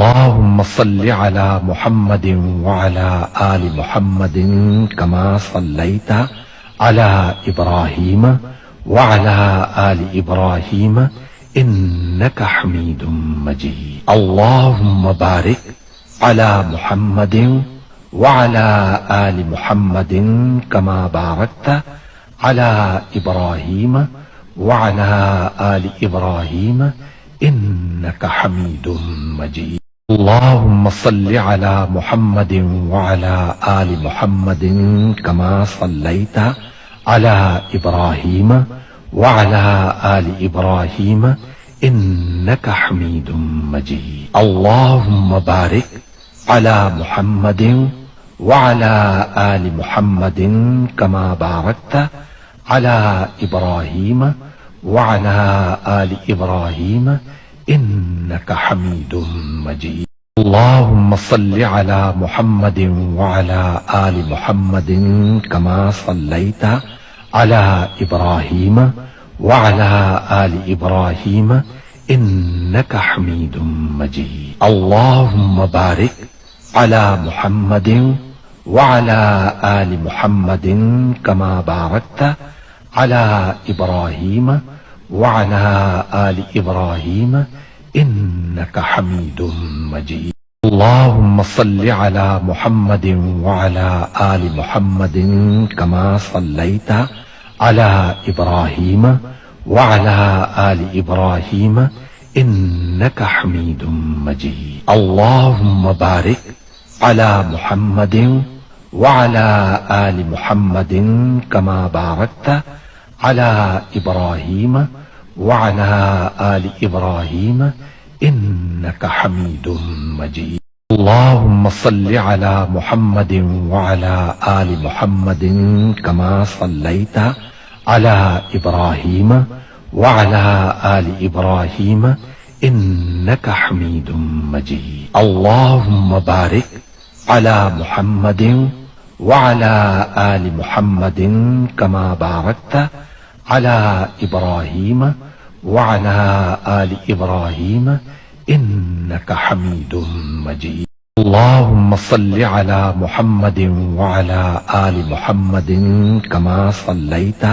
اللهم صل على محمد وعلى آل محمد كما صليت على إبراهيم وعلى آل إبراهيم إنك حميد مجيد. اللهم بارك على محمد وعلى آل محمد كما باركت على إبراهيم وعلى آل إبراهيم إنك حميد مجيد. اللهم صل على محمد وعلى آل محمد كما صليت على إبراهيم وعلى آل إبراهيم إنك حميد مجيد. اللهم بارك على محمد وعلى آل محمد كما باركت على إبراهيم وعلى آل إبراهيم إنك حميد مجيد. اللهم صل على محمد وعلى آل محمد كما صليت على إبراهيم وعلى آل إبراهيم إنك حميد مجيد. اللهم بارك على محمد وعلى آل محمد كما باركت على إبراهيم وعلى آل إبراهيم إنك حميد مجيد. اللهم صل على محمد وعلى آل محمد كما صليت على إبراهيم وعلى آل إبراهيم إنك حميد مجيد. اللهم بارك على محمد وعلى آل محمد كما باركت على إبراهيم وعلى آل إبراهيم إنك حميد مجيد. اللهم صل على محمد وعلى آل محمد كما صليت على إبراهيم وعلى آل إبراهيم إنك حميد مجيد. اللهم بارك على محمد وعلى آل محمد كما باركت على إبراهيم وعلى آل إبراهيم إنك حميد مجيد. اللهم صل على محمد وعلى آل محمد كما صليت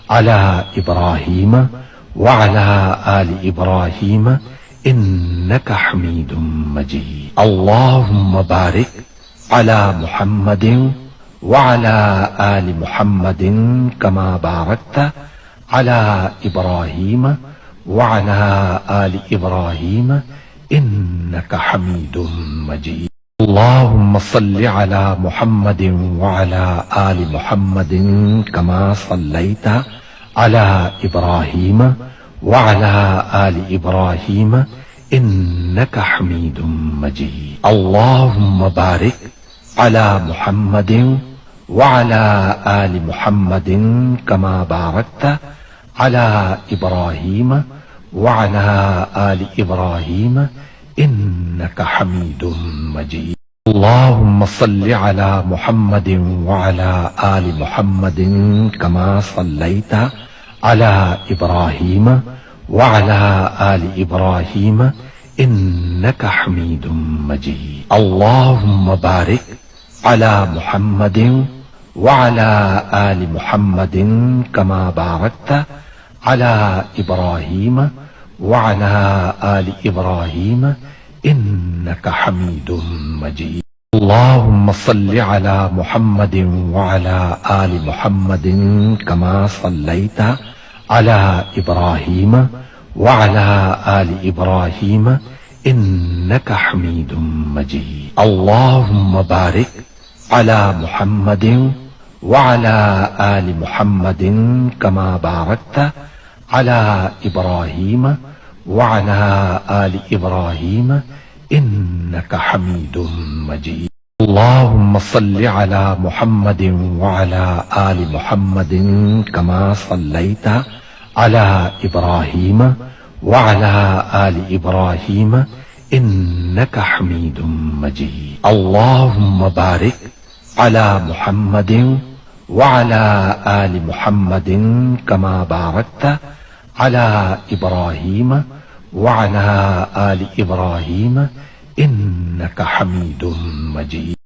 على إبراهيم وعلى آل إبراهيم إنك حميد مجيد. اللهم بارك على محمد وعلى آل محمد كما باركت على إبراهيم وعلى آل إبراهيم إنك حميد مجيد. اللهم صل على محمد وعلى آل محمد كما صليت على إبراهيم وعلى آل إبراهيم إنك حميد مجيد. اللهم بارك على محمد وعلى آل محمد كما باركت على إبراهيم وعلى آل إبراهيم إنك حميد مجيد. اللهم صل على محمد وعلى آل محمد كما صليت على إبراهيم وعلى آل إبراهيم إنك حميد مجيد. اللهم بارك على محمد وعلى آل محمد كما باركت على إبراهيم وعلى آل إبراهيم إنك حميد مجيد. اللهم صل على محمد وعلى آل محمد كما صليت على إبراهيم وعلى آل إبراهيم إنك حميد مجيد. اللهم بارك على محمد وعلى آل محمد كما باركت على إبراهيم وعلى آل إبراهيم إنك حميد مجيد. اللهم صل على محمد وعلى آل محمد كما صليت على إبراهيم وعلى آل إبراهيم إنك حميد مجيد. اللهم بارك على محمد وعلى آل محمد كما باركت على إبراهيم وعلى آل إبراهيم إنك حميد مجيد.